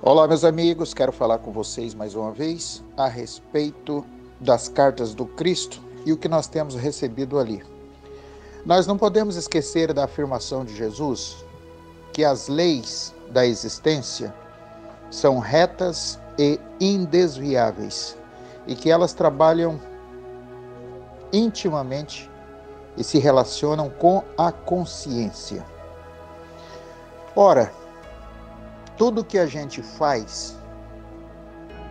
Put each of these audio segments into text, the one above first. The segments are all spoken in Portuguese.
Olá, meus amigos, quero falar com vocês mais uma vez a respeito das cartas do Cristo e o que nós temos recebido ali. Nós não podemos esquecer da afirmação de Jesus que as leis da existência são retas e indesviáveis e que elas trabalham intimamente e se relacionam com a consciência. Ora, tudo que a gente faz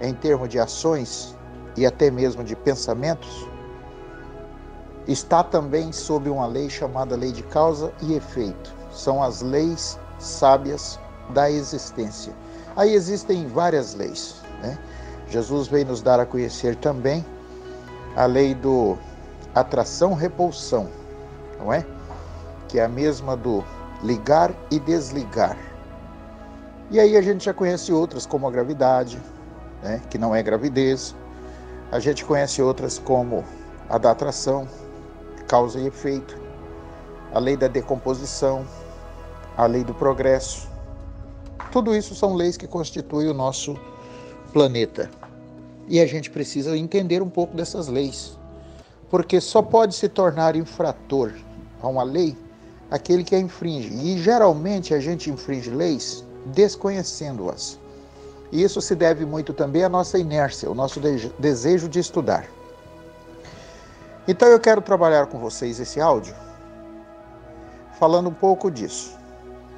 em termos de ações e até mesmo de pensamentos está também sob uma lei chamada lei de causa e efeito. São as leis sábias da existência. Aí existem várias leis, né? Jesus veio nos dar a conhecer também a lei do atração-repulsão, não é? Que é a mesma do ligar e desligar. E aí a gente já conhece outras como a gravidade, né, que não é gravidez. A gente conhece outras como a da atração, causa e efeito, a lei da decomposição, a lei do progresso. Tudo isso são leis que constituem o nosso planeta. E a gente precisa entender um pouco dessas leis, porque só pode se tornar infrator a uma lei aquele que a infringe. E geralmente a gente infringe leis desconhecendo-as. E isso se deve muito também à nossa inércia, ao nosso desejo de estudar. Então eu quero trabalhar com vocês esse áudio falando um pouco disso.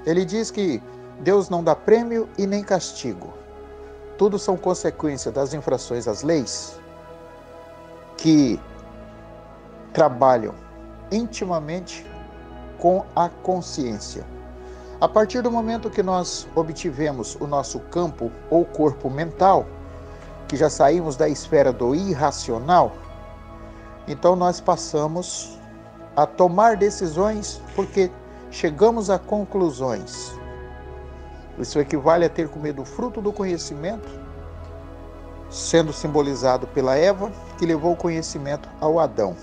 Ele diz que Deus não dá prêmio e nem castigo. Tudo são consequência das infrações às leis que trabalham intimamente com a consciência. A partir do momento que nós obtivemos o nosso campo ou corpo mental, que já saímos da esfera do irracional, então nós passamos a tomar decisões porque chegamos a conclusões. Isso equivale a ter comido o fruto do conhecimento, sendo simbolizado pela Eva, que levou o conhecimento ao Adão.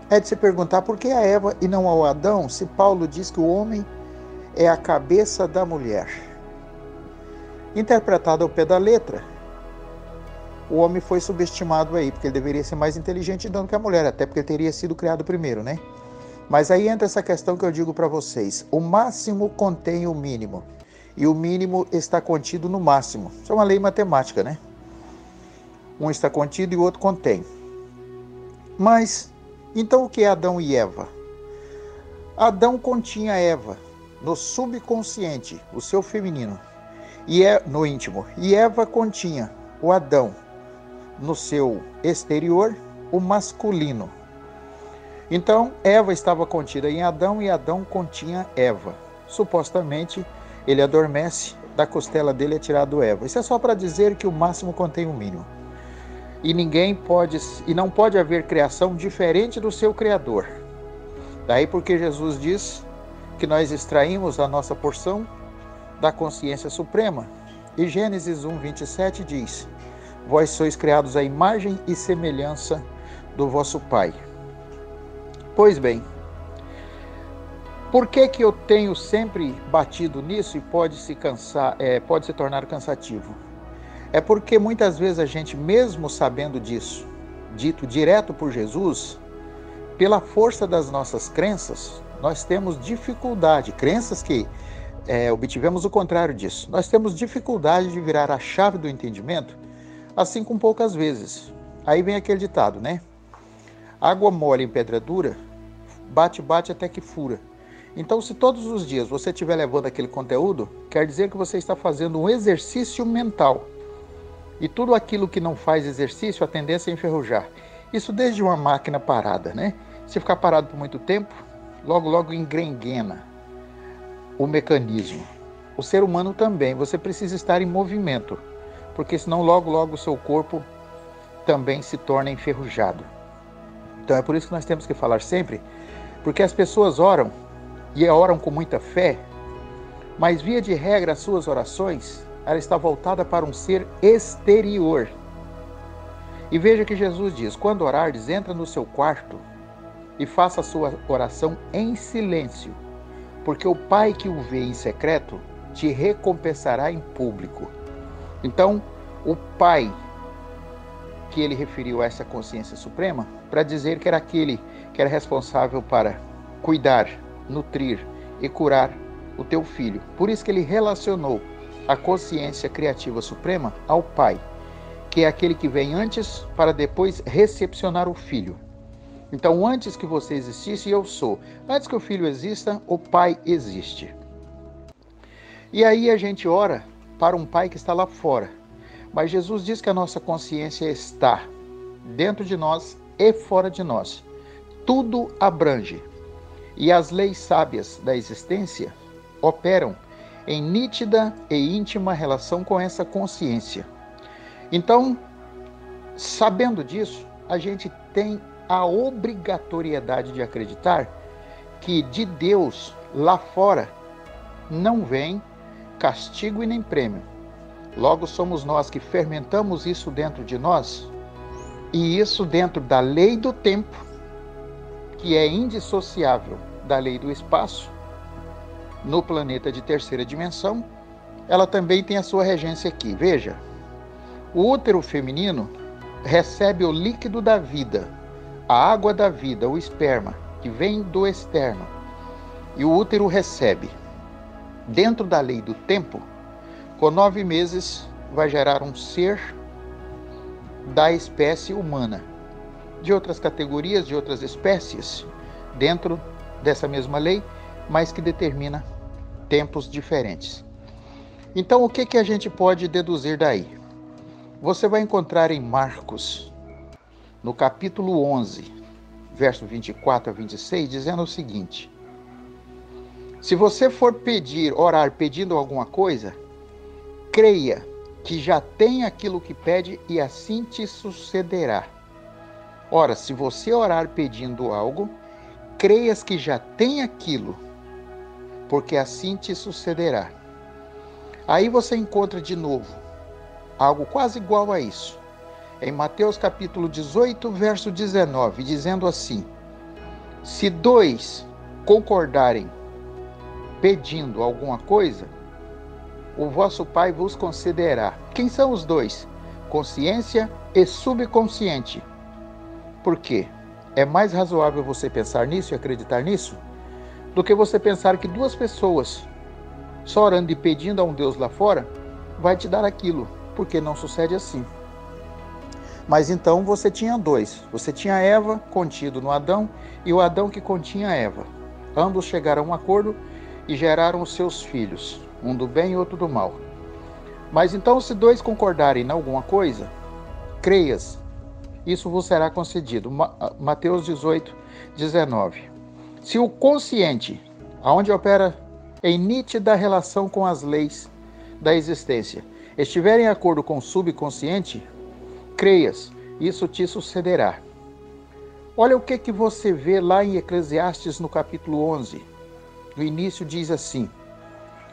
É de se perguntar por que a Eva e não ao Adão, se Paulo diz que o homem é a cabeça da mulher. Interpretado ao pé da letra, o homem foi subestimado aí, porque ele deveria ser mais inteligente do que a mulher, até porque ele teria sido criado primeiro, né? Mas aí entra essa questão que eu digo para vocês: o máximo contém o mínimo, e o mínimo está contido no máximo. Isso é uma lei matemática, né? Um está contido e o outro contém. Mas, então o que é Adão e Eva? Adão continha Eva no subconsciente, o seu feminino, e no íntimo. E Eva continha o Adão no seu exterior, o masculino. Então, Eva estava contida em Adão e Adão continha Eva. Supostamente, ele adormece, da costela dele é tirado Eva. Isso é só para dizer que o máximo contém o mínimo. E não pode haver criação diferente do seu Criador. Daí porque Jesus diz que nós extraímos a nossa porção da consciência suprema. E Gênesis 1:27 diz: vós sois criados à imagem e semelhança do vosso Pai. Pois bem, por que eu tenho sempre batido nisso e pode se tornar cansativo? É porque muitas vezes a gente, mesmo sabendo disso, dito direto por Jesus, pela força das nossas crenças, nós temos dificuldade, crenças que obtivemos o contrário disso. Nós temos dificuldade de virar a chave do entendimento, assim com poucas vezes. Aí vem aquele ditado, né? Água mole em pedra dura, bate até que fura. Então, se todos os dias você estiver levando aquele conteúdo, quer dizer que você está fazendo um exercício mental. E tudo aquilo que não faz exercício, a tendência é enferrujar. Isso desde uma máquina parada, né? Se ficar parado por muito tempo, logo engrenguena o mecanismo. O ser humano também, você precisa estar em movimento, porque senão logo o seu corpo também se torna enferrujado. Então é por isso que nós temos que falar sempre, porque as pessoas oram, e oram com muita fé, mas via de regra as suas orações, ela está voltada para um ser exterior. E veja que Jesus diz: quando orardes, entra no seu quarto e faça a sua oração em silêncio, porque o Pai que o vê em secreto te recompensará em público. Então, o pai, que ele referiu a essa consciência suprema, para dizer que era aquele que era responsável para cuidar, nutrir e curar o teu filho. Por isso que ele relacionou a consciência criativa suprema ao pai, que é aquele que vem antes para depois recepcionar o filho. Então, antes que você existisse, eu sou. Antes que o filho exista, o pai existe. E aí a gente ora para um pai que está lá fora. Mas Jesus diz que a nossa consciência está dentro de nós e fora de nós. Tudo abrange. E as leis sábias da existência operam em nítida e íntima relação com essa consciência. Então, sabendo disso, a gente tem a obrigatoriedade de acreditar que de Deus lá fora não vem castigo e nem prêmio. Logo, somos nós que fermentamos isso dentro de nós, e isso dentro da lei do tempo, que é indissociável da lei do espaço, no planeta de terceira dimensão, ela também tem a sua regência aqui. Veja, o útero feminino recebe o líquido da vida, a água da vida, o esperma, que vem do externo, e o útero recebe. Dentro da lei do tempo, com 9 meses, vai gerar um ser da espécie humana, de outras categorias, de outras espécies, dentro dessa mesma lei, mas que determina tempos diferentes. Então, o que a gente pode deduzir daí? Você vai encontrar em Marcos, no capítulo 11, verso 24 a 26, dizendo o seguinte: se você for orar pedindo alguma coisa, creia que já tem aquilo que pede e assim te sucederá. Ora, se você orar pedindo algo, creias que já tem aquilo, porque assim te sucederá. Aí você encontra de novo algo quase igual a isso. Em Mateus capítulo 18, verso 19, dizendo assim: se 2 concordarem pedindo alguma coisa, o vosso Pai vos concederá. Quem são os 2? Consciência e subconsciente. Por quê? É mais razoável você pensar nisso e acreditar nisso do que você pensar que 2 pessoas só orando e pedindo a um Deus lá fora vai te dar aquilo, porque não sucede assim. Mas então você tinha 2. Você tinha Eva contido no Adão e o Adão que continha Eva. Ambos chegaram a um acordo e geraram os seus filhos, um do bem e outro do mal. Mas então, se 2 concordarem em alguma coisa, creias, isso vos será concedido. Mateus 18, 19. Se o consciente, aonde opera em nítida relação com as leis da existência, estiver em acordo com o subconsciente, creias, isso te sucederá. Olha o que você vê lá em Eclesiastes no capítulo 11. No início diz assim: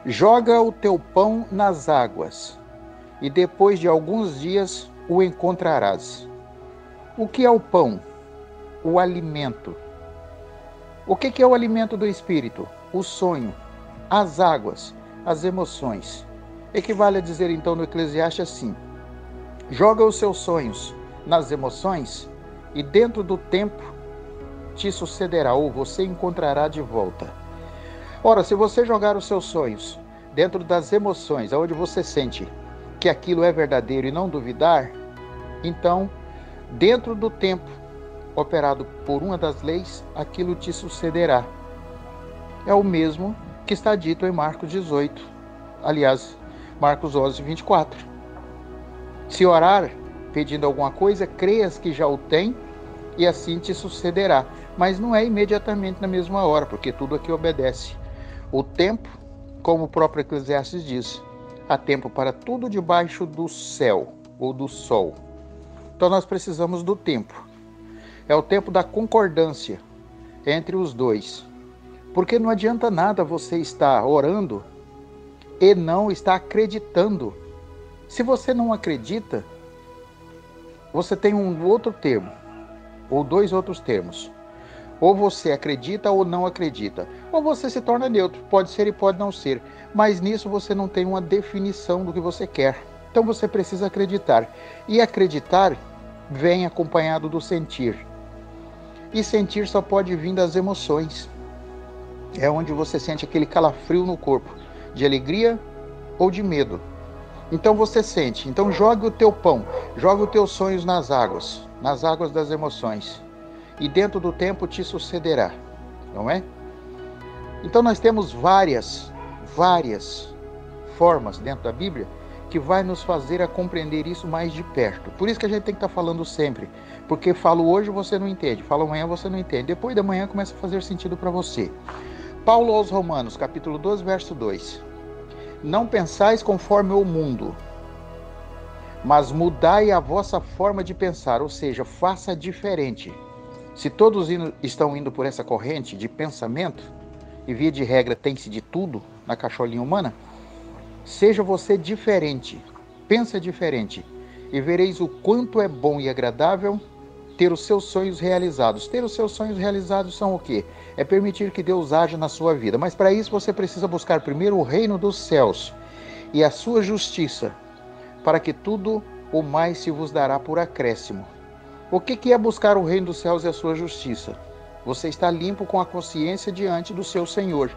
joga o teu pão nas águas, e depois de alguns dias o encontrarás. O que é o pão? O alimento. O que é o alimento do espírito? O sonho, as águas, as emoções. Equivale a dizer então no Eclesiastes assim: joga os seus sonhos nas emoções, e dentro do tempo te sucederá, ou você encontrará de volta. Ora, se você jogar os seus sonhos dentro das emoções, onde você sente que aquilo é verdadeiro e não duvidar, então, dentro do tempo operado por uma das leis, aquilo te sucederá. É o mesmo que está dito em Marcos 18, aliás, Marcos 11, 24. Se orar pedindo alguma coisa, creias que já o tem e assim te sucederá. Mas não é imediatamente na mesma hora, porque tudo aqui obedece. O tempo, como o próprio Eclesiastes diz, há tempo para tudo debaixo do céu ou do sol. Então nós precisamos do tempo. É o tempo da concordância entre os 2. Porque não adianta nada você estar orando e não estar acreditando. Se você não acredita, você tem um outro termo, ou 2 outros termos. Ou você acredita ou não acredita. Ou você se torna neutro. Pode ser e pode não ser. Mas nisso você não tem uma definição do que você quer. Então você precisa acreditar. E acreditar vem acompanhado do sentir. E sentir só pode vir das emoções. É onde você sente aquele calafrio no corpo, de alegria ou de medo. Então você sente. Então jogue o teu pão, jogue os teus sonhos nas águas das emoções. E dentro do tempo te sucederá, não é? Então nós temos várias formas dentro da Bíblia que vai nos fazer a compreender isso mais de perto. Por isso que a gente tem que estar falando sempre. Porque falo hoje você não entende, falo amanhã você não entende. Depois da manhã começa a fazer sentido para você. Paulo aos Romanos, capítulo 12, verso 2. Não pensais conforme o mundo, mas mudai a vossa forma de pensar, ou seja, faça diferente. Se todos estão indo por essa corrente de pensamento, e via de regra tem-se de tudo na cacholinha humana, seja você diferente, pensa diferente, e vereis o quanto é bom e agradável ter os seus sonhos realizados. Ter os seus sonhos realizados são o quê? É permitir que Deus haja na sua vida. Mas para isso você precisa buscar primeiro o reino dos céus e a sua justiça, para que tudo o mais se vos dará por acréscimo. O que é buscar o reino dos céus e a sua justiça? Você está limpo com a consciência diante do seu Senhor.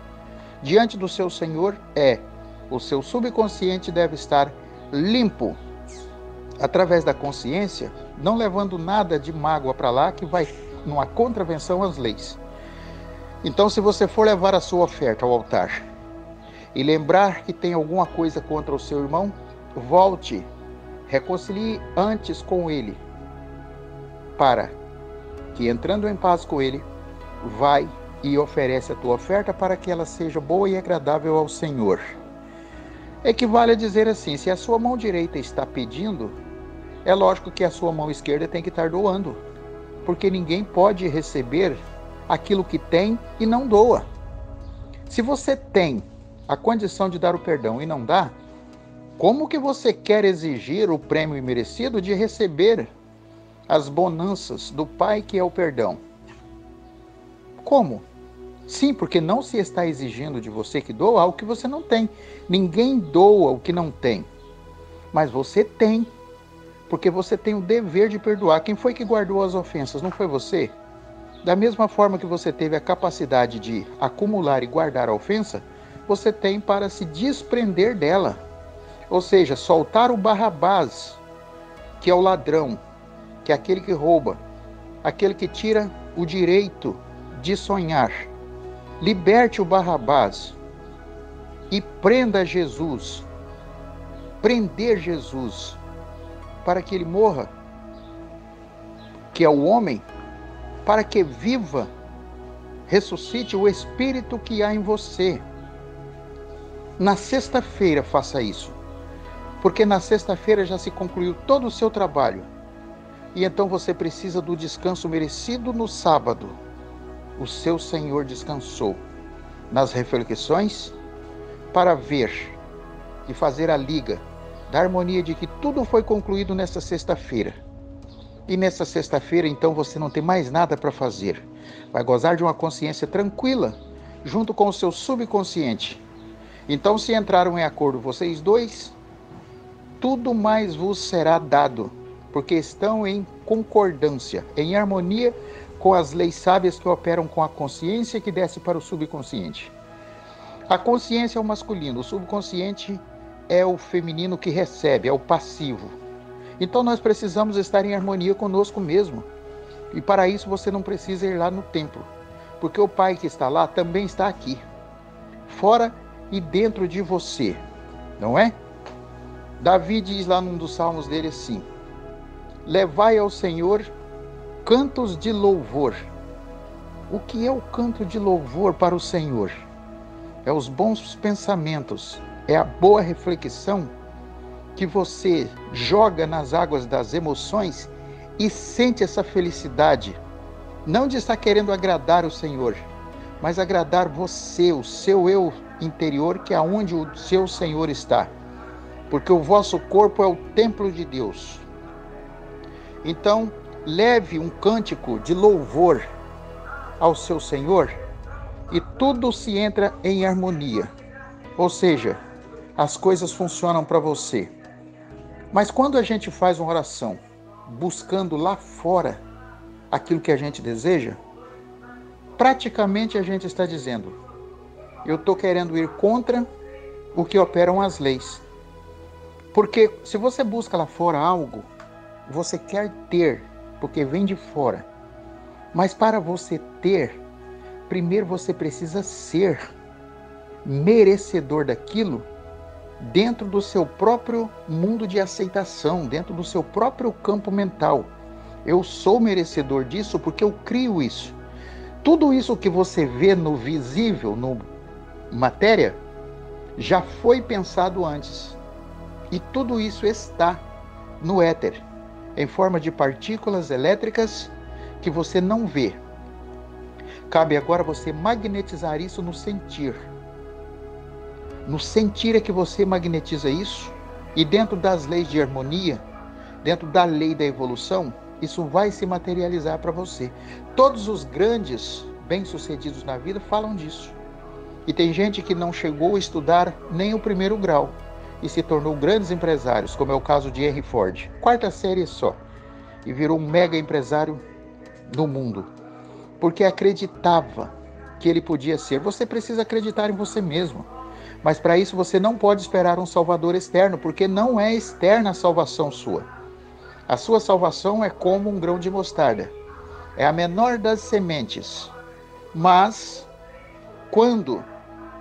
Diante do seu Senhor o seu subconsciente deve estar limpo. Através da consciência, não levando nada de mágoa para lá que vai numa contravenção às leis. Então, se você for levar a sua oferta ao altar e lembrar que tem alguma coisa contra o seu irmão, volte, reconcilie antes com ele, para que, entrando em paz com ele, vai e oferece a tua oferta para que ela seja boa e agradável ao Senhor. Equivale a dizer assim, se a sua mão direita está pedindo, é lógico que a sua mão esquerda tem que estar doando, porque ninguém pode receber aquilo que tem e não doa. Se você tem a condição de dar o perdão e não dá, como que você quer exigir o prêmio imerecido de receber as bonanças do Pai que é o perdão? Como? Sim, porque não se está exigindo de você que doa algo que você não tem. Ninguém doa o que não tem, mas você tem. Porque você tem o dever de perdoar. Quem foi que guardou as ofensas? Não foi você? Da mesma forma que você teve a capacidade de acumular e guardar a ofensa, você tem para se desprender dela. Ou seja, soltar o Barrabás, que é o ladrão, que é aquele que rouba, aquele que tira o direito de sonhar. Liberte o Barrabás e prenda Jesus. Prender Jesus para que ele morra, que é o homem, para que viva, ressuscite o Espírito que há em você. Na sexta-feira faça isso, porque na sexta-feira já se concluiu todo o seu trabalho, e então você precisa do descanso merecido no sábado. O seu Senhor descansou nas reflexões para ver e fazer a liga da harmonia de que tudo foi concluído nessa sexta-feira. E nessa sexta-feira, então, você não tem mais nada para fazer. Vai gozar de uma consciência tranquila, junto com o seu subconsciente. Então, se entraram em acordo vocês dois, tudo mais vos será dado, porque estão em concordância, em harmonia com as leis sábias que operam com a consciência que desce para o subconsciente. A consciência é o masculino, o subconsciente é o feminino que recebe, é o passivo. Então nós precisamos estar em harmonia conosco mesmo. E para isso você não precisa ir lá no templo, porque o Pai que está lá também está aqui, fora e dentro de você, não é? Davi diz lá num dos salmos dele assim: levai ao Senhor cantos de louvor. O que é o canto de louvor para o Senhor? É os bons pensamentos, é a boa reflexão que você joga nas águas das emoções e sente essa felicidade, não de estar querendo agradar o Senhor, mas agradar você, o seu eu interior, que é onde o seu Senhor está, porque o vosso corpo é o templo de Deus. Então, leve um cântico de louvor ao seu Senhor e tudo se entra em harmonia, ou seja, as coisas funcionam para você. Mas quando a gente faz uma oração buscando lá fora aquilo que a gente deseja, praticamente a gente está dizendo: eu estou querendo ir contra o que operam as leis. Porque se você busca lá fora algo, você quer ter, porque vem de fora. Mas para você ter, primeiro você precisa ser merecedor daquilo dentro do seu próprio mundo de aceitação, dentro do seu próprio campo mental. Eu sou merecedor disso porque eu crio isso. Tudo isso que você vê no visível, no matéria, já foi pensado antes. E tudo isso está no éter, em forma de partículas elétricas que você não vê. Cabe agora você magnetizar isso no sentir. No sentir é que você magnetiza isso, e dentro das leis de harmonia, dentro da lei da evolução, isso vai se materializar para você. Todos os grandes bem-sucedidos na vida falam disso. E tem gente que não chegou a estudar nem o primeiro grau e se tornou grandes empresários, como é o caso de Henry Ford. 4ª série só. E virou um mega empresário no mundo. Porque acreditava que ele podia ser. Você precisa acreditar em você mesmo. Mas para isso você não pode esperar um salvador externo, porque não é externa a salvação sua. A sua salvação é como um grão de mostarda. É a menor das sementes. Mas, quando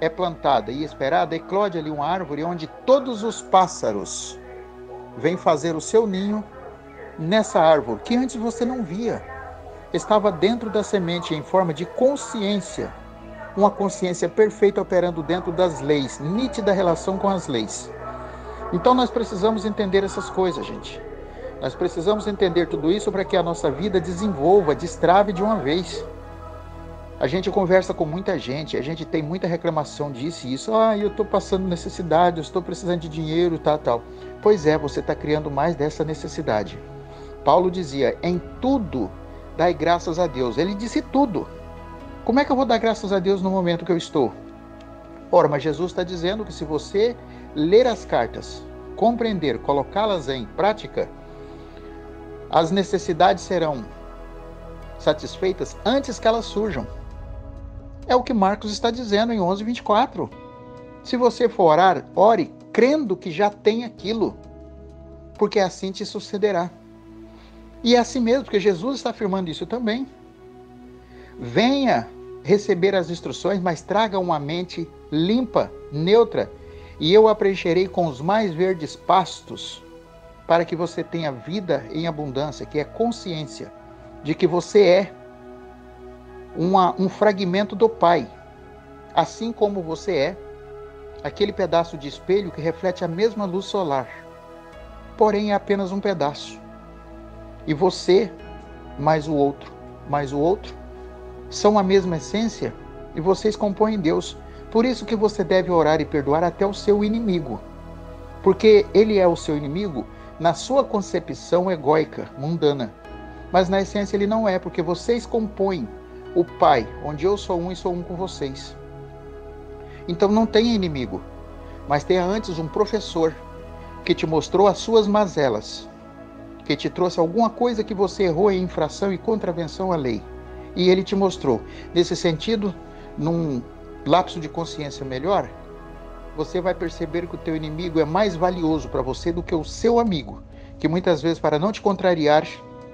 é plantada e esperada, eclode ali uma árvore onde todos os pássaros vêm fazer o seu ninho nessa árvore, que antes você não via. Estava dentro da semente em forma de consciência, uma consciência perfeita operando dentro das leis, nítida relação com as leis. Então nós precisamos entender essas coisas, gente. Nós precisamos entender tudo isso para que a nossa vida desenvolva, destrave de uma vez. A gente conversa com muita gente, a gente tem muita reclamação disso e isso. Eu estou passando necessidade, eu estou precisando de dinheiro, tal. Pois é, você está criando mais dessa necessidade. Paulo dizia, em tudo dai graças a Deus. Ele disse tudo. Como é que eu vou dar graças a Deus no momento que eu estou? Ora, mas Jesus está dizendo que se você ler as cartas, compreender, colocá-las em prática, as necessidades serão satisfeitas antes que elas surjam. É o que Marcos está dizendo em 11:24. Se você for orar, ore crendo que já tem aquilo, porque assim te sucederá. E é assim mesmo, porque Jesus está afirmando isso também. Venha receber as instruções, mas traga uma mente limpa, neutra, e eu a preencherei com os mais verdes pastos, para que você tenha vida em abundância, que é consciência de que você é um fragmento do Pai, assim como você é aquele pedaço de espelho que reflete a mesma luz solar, porém é apenas um pedaço. E você, mais o outro, são a mesma essência e vocês compõem Deus. Por isso que você deve orar e perdoar até o seu inimigo, porque ele é o seu inimigo na sua concepção egóica, mundana, mas na essência ele não é, porque vocês compõem o Pai, onde eu sou um e sou um com vocês. Então não tenha inimigo, mas tenha antes um professor que te mostrou as suas mazelas, que te trouxe alguma coisa que você errou em infração e contravenção à lei. E ele te mostrou. Nesse sentido, num lapso de consciência melhor, você vai perceber que o teu inimigo é mais valioso para você do que o seu amigo, que muitas vezes, para não te contrariar,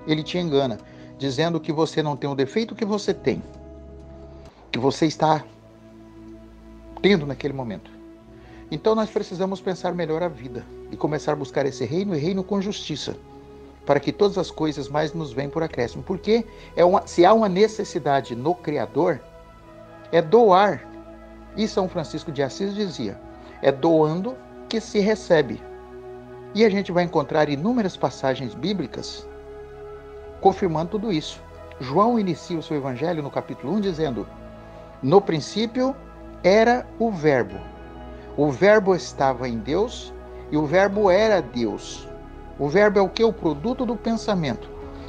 ele te engana, dizendo que você não tem o defeito que você tem, que você está tendo naquele momento. Então nós precisamos pensar melhor a vida e começar a buscar esse reino e reino com justiça, para que todas as coisas mais nos venham por acréscimo. Porque se há uma necessidade no Criador, é doar. E São Francisco de Assis dizia, é doando que se recebe. E a gente vai encontrar inúmeras passagens bíblicas confirmando tudo isso. João inicia o seu evangelho no capítulo 1 dizendo, no princípio era o Verbo estava em Deus e o Verbo era Deus. O Verbo é o que? O produto do pensamento.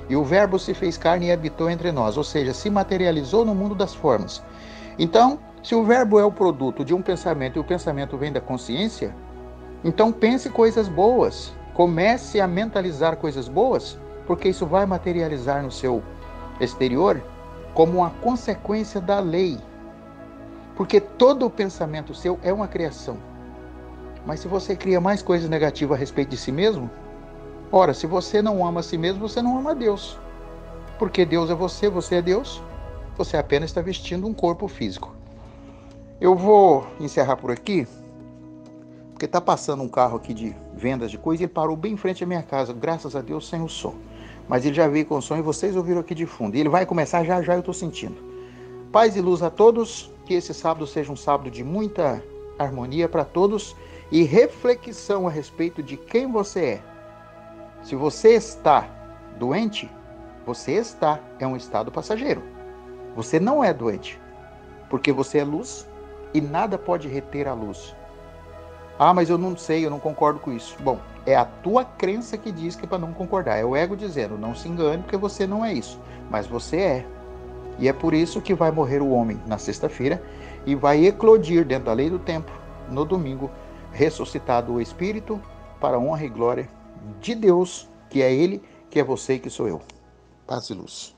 E o Verbo se fez carne e habitou entre nós, ou seja, se materializou no mundo das formas. Então, se o Verbo é o produto de um pensamento e o pensamento vem da consciência, então pense coisas boas, Comece a mentalizar coisas boas, porque isso vai materializar no seu exterior como uma consequência da lei. Porque todo o pensamento seu é uma criação. Mas se você cria mais coisas negativas a respeito de si mesmo, ora, se você não ama a si mesmo, você não ama a Deus. Porque Deus é você é Deus, você apenas está vestindo um corpo físico. Eu vou encerrar por aqui, porque está passando um carro aqui de vendas de coisa e ele parou bem em frente à minha casa, graças a Deus, sem o som. Mas ele já veio com o som e vocês ouviram aqui de fundo. E ele vai começar já eu estou sentindo. Paz e luz a todos, que esse sábado seja um sábado de muita harmonia para todos e reflexão a respeito de quem você é. Se você está doente, é um estado passageiro. Você não é doente, porque você é luz e nada pode reter a luz. Ah, mas eu não sei, eu não concordo com isso. Bom, é a tua crença que diz que é para não concordar. É o ego dizendo, não se engane, porque você não é isso. Mas você é. E é por isso que vai morrer o homem na sexta-feira e vai eclodir dentro da lei do tempo, no domingo, ressuscitado o Espírito para a honra e glória de Deus, que é Ele, que é você e que sou eu. Paz e luz.